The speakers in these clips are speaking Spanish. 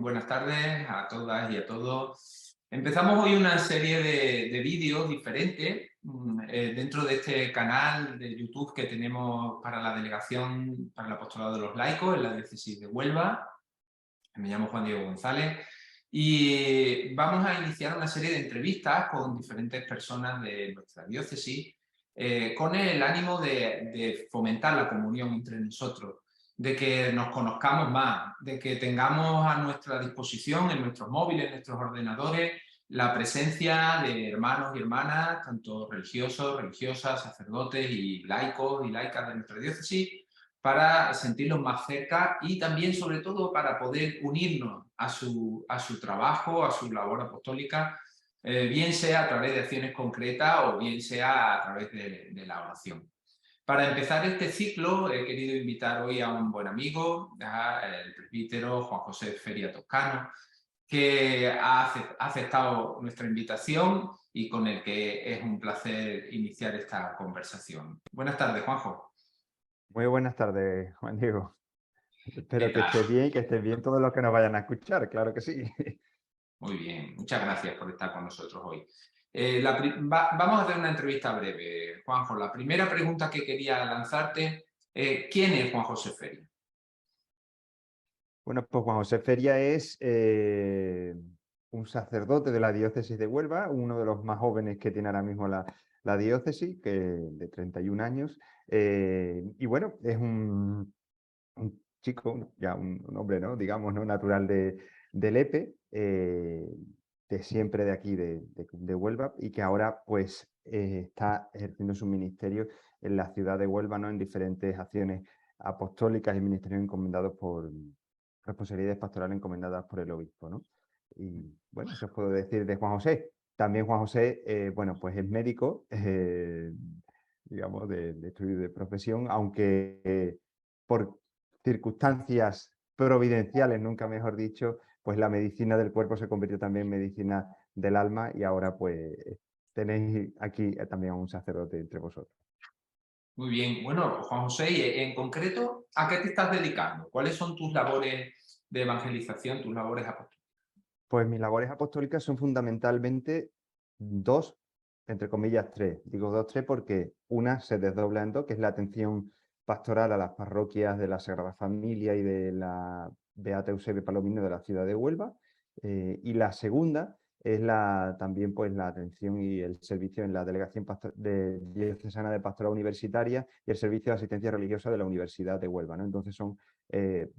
buenas tardes a todas y a todos. Empezamos hoy una serie de vídeos diferentes dentro de este canal de YouTube que tenemos para la Delegación para el Apostolado de los Laicos en la Diócesis de Huelva. Me llamo Juan Diego González y vamos a iniciar una serie de entrevistas con diferentes personas de nuestra diócesis con el ánimo de fomentar la comunión entre nosotros, de que nos conozcamos más, de que tengamos a nuestra disposición en nuestros móviles, en nuestros ordenadores, la presencia de hermanos y hermanas, tanto religiosos, religiosas, sacerdotes y laicos y laicas de nuestra diócesis, para sentirlos más cerca y también, sobre todo, para poder unirnos a su trabajo, a su labor apostólica, bien sea a través de acciones concretas o bien sea a través de la oración. Para empezar este ciclo he querido invitar hoy a un buen amigo, el presbítero Juan José Feria Toscano, que ha aceptado nuestra invitación y con el que es un placer iniciar esta conversación. Buenas tardes, Juanjo. Muy buenas tardes, Juan Diego. ¿Qué Espero que tal? estés bien y que estés bien todos los que nos vayan a escuchar, claro que sí. Muy bien, muchas gracias por estar con nosotros hoy. Vamos a hacer una entrevista breve, Juanjo. La primera pregunta que quería lanzarte, ¿quién es Juan José Feria? Bueno, pues Juan José Feria es un sacerdote de la diócesis de Huelva, uno de los más jóvenes que tiene ahora mismo la diócesis, de 31 años. Y bueno, es un chico, ya un hombre, ¿no? Digamos, ¿no? Natural de Lepe, de siempre de aquí, de Huelva, y que ahora pues está ejerciendo su ministerio en la ciudad de Huelva, ¿no? En diferentes acciones apostólicas y ministerios encomendados por responsabilidades pastorales encomendadas por el obispo, ¿no? Y bueno, eso os puedo decir de Juan José. También Juan José, bueno, pues es médico, digamos, de estudio de profesión, aunque por circunstancias providenciales, nunca mejor dicho, pues la medicina del cuerpo se convirtió también en medicina del alma y ahora pues tenéis aquí también a un sacerdote entre vosotros. Muy bien, bueno, Juan José, y en concreto, ¿a qué te estás dedicando? ¿Cuáles son tus labores de evangelización, tus labores apostólicas? Pues mis labores apostólicas son fundamentalmente dos, entre comillas tres. Digo dos, tres porque una se desdobla en dos, que es la atención pastoral a las parroquias de la Sagrada Familia y de la Beata Eusebia Palomino de la ciudad de Huelva. Y la segunda es también pues, la atención y el servicio en la Delegación Diocesana de Pastoral Universitaria y el servicio de asistencia religiosa de la Universidad de Huelva, ¿no? Entonces son eh,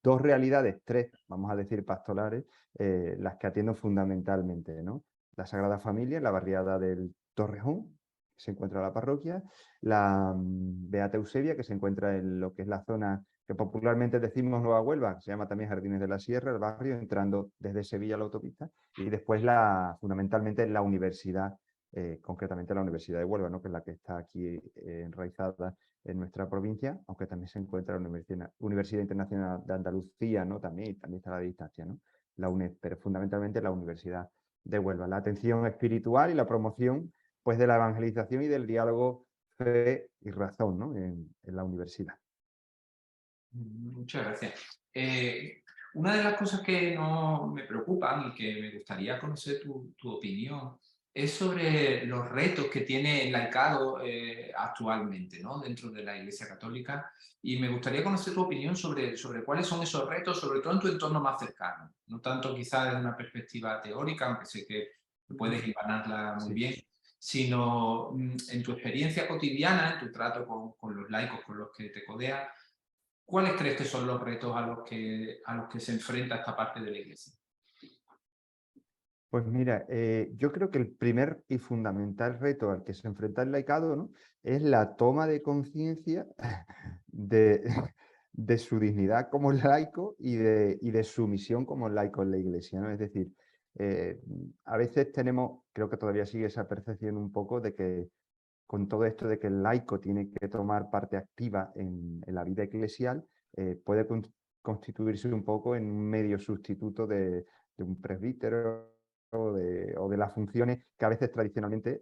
dos realidades, tres, vamos a decir, pastorales, las que atiendo fundamentalmente, ¿no? La Sagrada Familia, la barriada del Torrejón, que se encuentra en la parroquia, la Beata Eusebia, que se encuentra en lo que es la zona que popularmente decimos Nueva Huelva, se llama también Jardines de la Sierra, el barrio, entrando desde Sevilla a la autopista, y después fundamentalmente la universidad, concretamente la Universidad de Huelva, ¿no? Que es la que está aquí enraizada en nuestra provincia, aunque también se encuentra la Universidad Internacional de Andalucía, ¿no? También está a la distancia, ¿no? La UNED, pero fundamentalmente la Universidad de Huelva. La atención espiritual y la promoción, pues, de la evangelización y del diálogo fe y razón, ¿no? En la universidad. Muchas gracias. Una de las cosas que no me preocupan y que me gustaría conocer tu opinión es sobre los retos que tiene el laicado actualmente, ¿no? Dentro de la Iglesia Católica. Y me gustaría conocer tu opinión sobre cuáles son esos retos, sobre todo en tu entorno más cercano. No tanto quizás desde una perspectiva teórica, aunque sé que puedes hilvanarla muy Sí. bien, sino en tu experiencia cotidiana, en tu trato con los laicos con los que te codeas. ¿Cuáles crees que son los retos a los que se enfrenta esta parte de la Iglesia? Pues mira, yo creo que el primer y fundamental reto al que se enfrenta el laicado, ¿no? Es la toma de conciencia de, de su dignidad como laico y de su misión como laico en la Iglesia, ¿no? Es decir, eh, a veces tenemos, creo que todavía sigue esa percepción un poco de que con todo esto de que el laico tiene que tomar parte activa en la vida eclesial, puede constituirse un poco en un medio sustituto de un presbítero o de las funciones que a veces tradicionalmente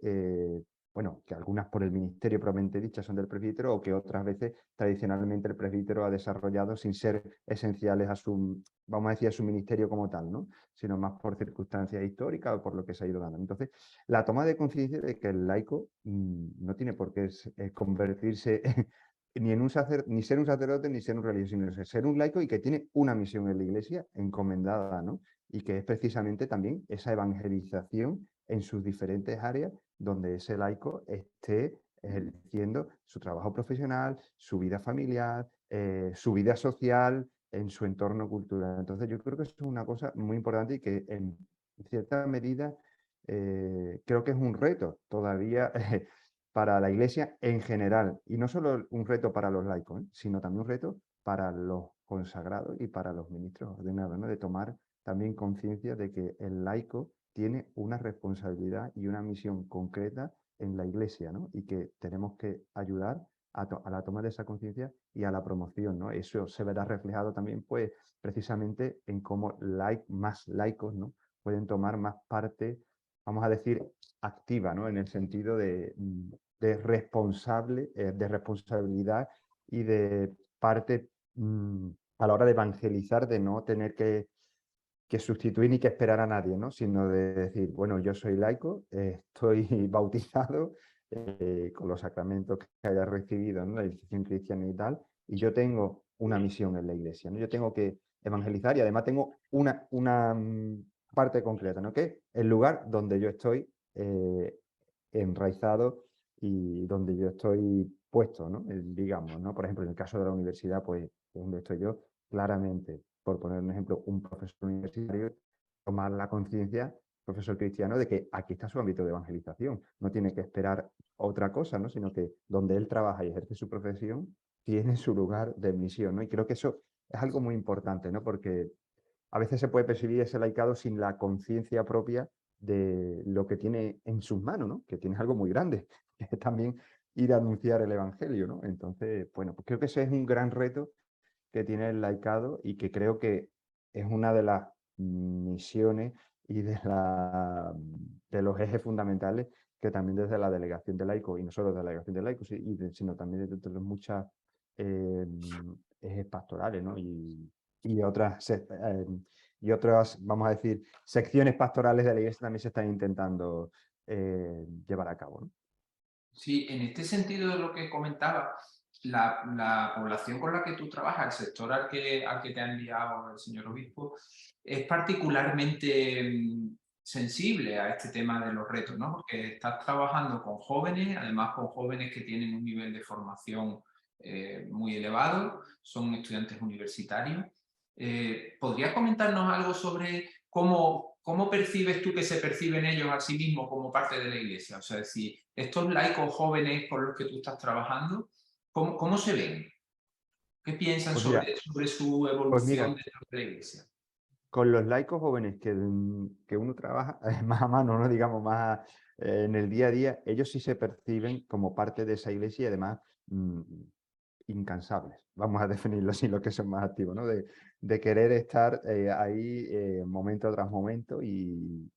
bueno, que algunas por el ministerio propiamente dichas son del presbítero, o que otras veces tradicionalmente el presbítero ha desarrollado sin ser esenciales a su, vamos a decir, a su ministerio como tal, ¿no? Sino más por circunstancias históricas o por lo que se ha ido dando. Entonces, la toma de conciencia de que el laico no tiene por qué convertirse ni en un ni ser un sacerdote ni ser un religioso, sino ser un laico y que tiene una misión en la iglesia encomendada, ¿no? Y que es precisamente también esa evangelización en sus diferentes áreas donde ese laico esté ejerciendo su trabajo profesional, su vida familiar, su vida social, en su entorno cultural. Entonces yo creo que eso es una cosa muy importante y que en cierta medida creo que es un reto todavía para la Iglesia en general. Y no solo un reto para los laicos, sino también un reto para los consagrados y para los ministros ordenados, ¿no? De tomar también conciencia de que el laico tiene una responsabilidad y una misión concreta en la Iglesia, ¿no? Y que tenemos que ayudar a la toma de esa conciencia y a la promoción, ¿no? Eso se verá reflejado también, pues, precisamente en cómo más laicos, ¿no? Pueden tomar más parte, vamos a decir, activa, ¿no? En el sentido de de responsabilidad y de parte a la hora de evangelizar, de no tener que sustituir ni que esperar a nadie, ¿no? Sino de decir, bueno, yo soy laico, estoy bautizado con los sacramentos que haya recibido, ¿no? La iniciación cristiana y tal, y yo tengo una misión en la iglesia, ¿no? Yo tengo que evangelizar y además tengo una parte concreta, ¿no? Que es el lugar donde yo estoy enraizado y donde yo estoy puesto, ¿no? Digamos, ¿no? Por ejemplo, en el caso de la universidad, pues, donde estoy yo, claramente, por poner un ejemplo, un profesor universitario, tomar la conciencia, profesor cristiano, de que aquí está su ámbito de evangelización. No tiene que esperar otra cosa, ¿no? Sino que donde él trabaja y ejerce su profesión, tiene su lugar de misión, ¿no? Y creo que eso es algo muy importante, ¿no? Porque a veces se puede percibir ese laicado sin la conciencia propia de lo que tiene en sus manos, ¿no? Que tiene algo muy grande, que es también ir a anunciar el evangelio, ¿no? Entonces, bueno, pues creo que ese es un gran reto que tiene el laicado y que creo que es una de las misiones y de los ejes fundamentales que también desde la delegación de laicos, y no solo de la delegación de laicos, sino también desde muchas eh, ejes pastorales, ¿no? Y y otras, vamos a decir, secciones pastorales de la iglesia también se están intentando llevar a cabo, ¿no? Sí, en este sentido de lo que comentaba, la población con la que tú trabajas, el sector al que te ha enviado el señor obispo, es particularmente sensible a este tema de los retos, ¿no? Porque estás trabajando con jóvenes, además con jóvenes que tienen un nivel de formación muy elevado, son estudiantes universitarios. ¿Podrías comentarnos algo sobre cómo percibes tú que se perciben ellos a sí mismos como parte de la iglesia? O sea, si estos laicos jóvenes con los que tú estás trabajando, ¿cómo se ven? ¿Qué piensan Pues mira, sobre su pues evolución mira, dentro de la iglesia? con los laicos jóvenes que uno trabaja más a mano, ¿no? Digamos, más en el día a día, ellos sí se perciben como parte de esa iglesia y además mm, incansables, vamos a definirlo así, los que son más activos, ¿no? De querer estar ahí momento tras momento y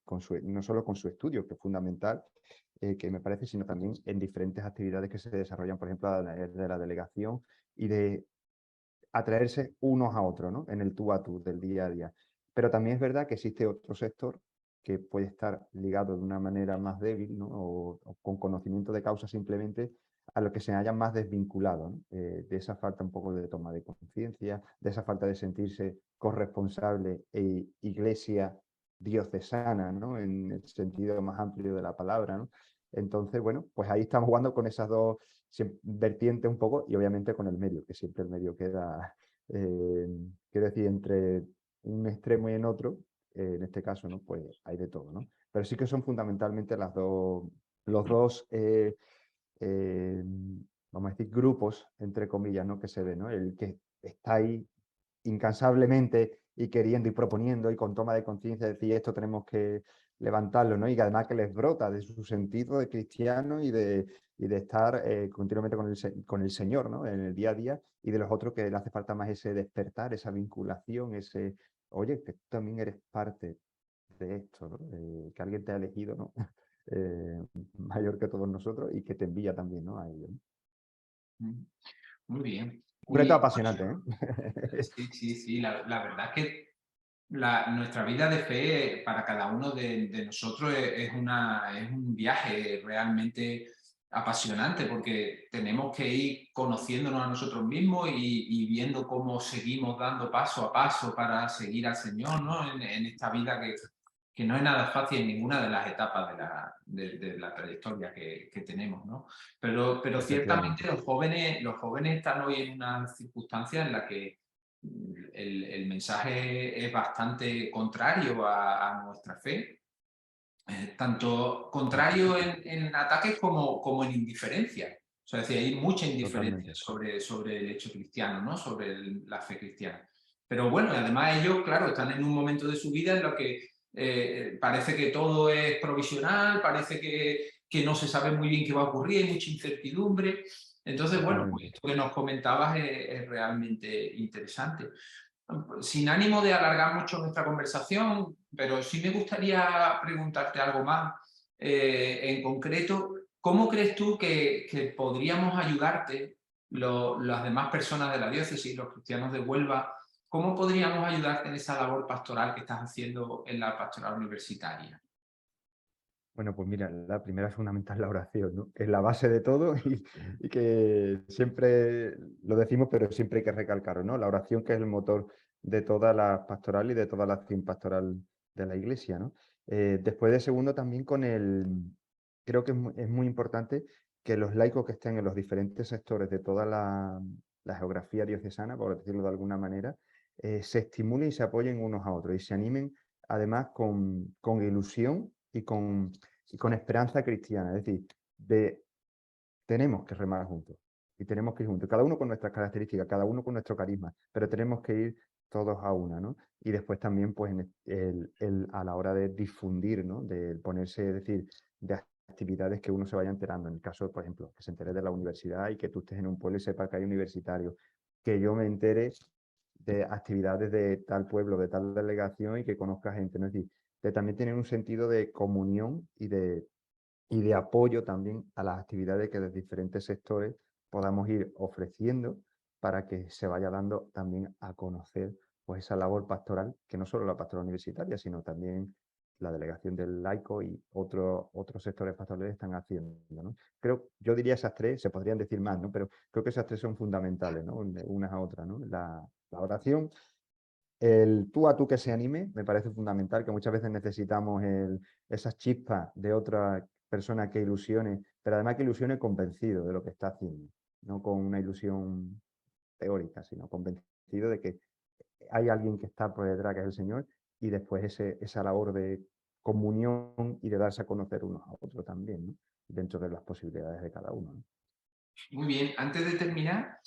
no solo con su estudio, que es fundamental, que me parece, sino también en diferentes actividades que se desarrollan, por ejemplo, de la delegación y de atraerse unos a otros, ¿no? En el tú a tú del día a día. Pero también es verdad que existe otro sector que puede estar ligado de una manera más débil, ¿no? O con conocimiento de causa simplemente a lo que se haya más desvinculado, ¿no? De esa falta un poco de toma de conciencia, de esa falta de sentirse corresponsable e iglesia diocesana, ¿no? En el sentido más amplio de la palabra, ¿no? Entonces, bueno, pues ahí estamos jugando con esas dos vertientes un poco y obviamente con el medio, que siempre el medio queda, quiero decir, entre un extremo y en otro, en este caso, ¿no? Pues hay de todo, ¿no? Pero sí que son fundamentalmente los dos, eh, vamos a decir, grupos, entre comillas, ¿no? Que se ve, ¿no? El que está ahí incansablemente y queriendo y proponiendo y con toma de conciencia decir esto tenemos que levantarlo, ¿no? Y que además que les brota de su sentido de cristiano y de estar continuamente con el Señor, ¿no? En el día a día, y de los otros que le hace falta más ese despertar, esa vinculación, oye, que tú también eres parte de esto, ¿no? Que alguien te ha elegido, ¿no? mayor que todos nosotros y que te envía también, ¿no? A ello, ¿no? Mm, muy bien. Un reto Y apasionante, ¿eh? sí, sí, sí, la verdad es que nuestra vida de fe para cada uno de nosotros es un viaje realmente apasionante porque tenemos que ir conociéndonos a nosotros mismos y viendo cómo seguimos dando paso a paso para seguir al Señor, ¿no? En esta vida que no es nada fácil en ninguna de las etapas de la trayectoria que tenemos, ¿no? Pero ciertamente Efectivamente, los jóvenes están hoy en una circunstancia en la que el mensaje es bastante contrario a nuestra fe, tanto contrario en ataques como en indiferencia. O sea, es decir, hay mucha indiferencia totalmente. sobre el hecho cristiano, ¿no? Sobre la fe cristiana. Pero bueno, además ellos, claro, están en un momento de su vida en lo que parece que todo es provisional, parece que no se sabe muy bien qué va a ocurrir, hay mucha incertidumbre. Entonces, bueno, pues Totalmente. esto que nos comentabas es realmente interesante. Sin ánimo de alargar mucho nuestra conversación, pero sí me gustaría preguntarte algo más. En concreto, ¿cómo crees tú que podríamos ayudarte, las demás personas de la diócesis, los cristianos de Huelva, cómo podríamos ayudarte en esa labor pastoral que estás haciendo en la pastoral universitaria? Bueno, pues mira, la primera es fundamental la oración, ¿no? Es la base de todo y que siempre lo decimos, pero siempre hay que recalcarlo, ¿no? La oración que es el motor de toda la pastoral y de toda la acción pastoral de la Iglesia, ¿no? Después de segundo también creo que es muy importante que los laicos que estén en los diferentes sectores de toda la geografía diocesana, por decirlo de alguna manera, se estimulen y se apoyen unos a otros y se animen además con ilusión y con esperanza cristiana. Es decir, tenemos que remar juntos y tenemos que ir juntos, cada uno con nuestras características, cada uno con nuestro carisma, pero tenemos que ir todos a una, ¿no? Y después también, pues, a la hora de difundir, ¿no? De ponerse, es decir, de actividades que uno se vaya enterando. En el caso, por ejemplo, que se entere de la universidad y que tú estés en un pueblo y sepas que hay universitarios, que yo me entere de actividades de tal pueblo, de tal delegación y que conozca gente, ¿no? Es decir, de también tener un sentido de comunión y de apoyo también a las actividades que desde diferentes sectores podamos ir ofreciendo para que se vaya dando también a conocer pues esa labor pastoral, que no solo la pastoral universitaria, sino también la delegación del laico y otros sectores pastorales están haciendo, ¿no? Yo diría esas tres, se podrían decir más, ¿no? Pero creo que esas tres son fundamentales, ¿no? Unas a otras, ¿no? La oración, el tú a tú que se anime, me parece fundamental, que muchas veces necesitamos esas chispas de otra persona que ilusione, pero además que ilusione convencido de lo que está haciendo, no con una ilusión teórica, sino convencido de que hay alguien que está por detrás, que es el Señor, y después esa labor de comunión y de darse a conocer unos a otros también, ¿no? Dentro de las posibilidades de cada uno, ¿no? Muy bien, antes de terminar,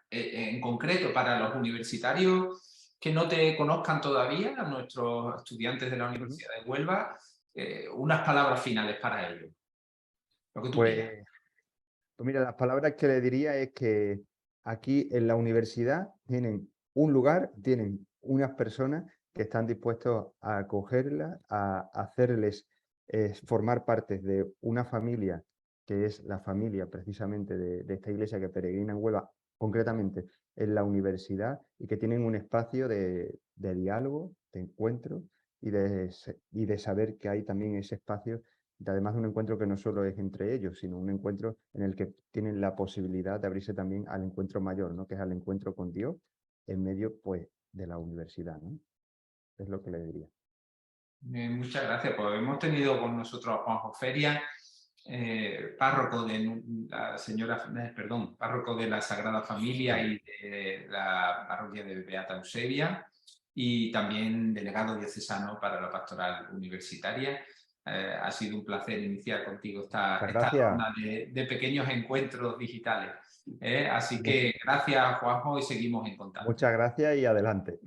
en concreto, para los universitarios que no te conozcan todavía, a nuestros estudiantes de la Ujú. Universidad de Huelva, unas palabras finales para ellos, lo que tú quieras. Pues Pues mira, las palabras que le diría es que aquí en la universidad tienen un lugar, tienen unas personas que están dispuestos a acogerlas, a hacerles formar parte de una familia que es la familia precisamente de esta iglesia que peregrina en Huelva, concretamente en la universidad, y que tienen un espacio de diálogo, de encuentro y de saber que hay también ese espacio además de un encuentro que no solo es entre ellos, sino un encuentro en el que tienen la posibilidad de abrirse también al encuentro mayor, ¿no? Que es al encuentro con Dios en medio, pues, de la universidad, ¿no? Es lo que le diría. Muchas gracias. Pues hemos tenido con nosotros a Juanjo Feria, párroco de la señora, perdón, párroco de la Sagrada Familia Sí. y de la parroquia de Beata Eusebia, y también delegado diocesano para la pastoral universitaria. Ha sido un placer iniciar contigo Muchas esta gracias. ronda de pequeños encuentros digitales. Así Mu- que gracias, Juanjo, y seguimos en contacto. Muchas gracias y adelante.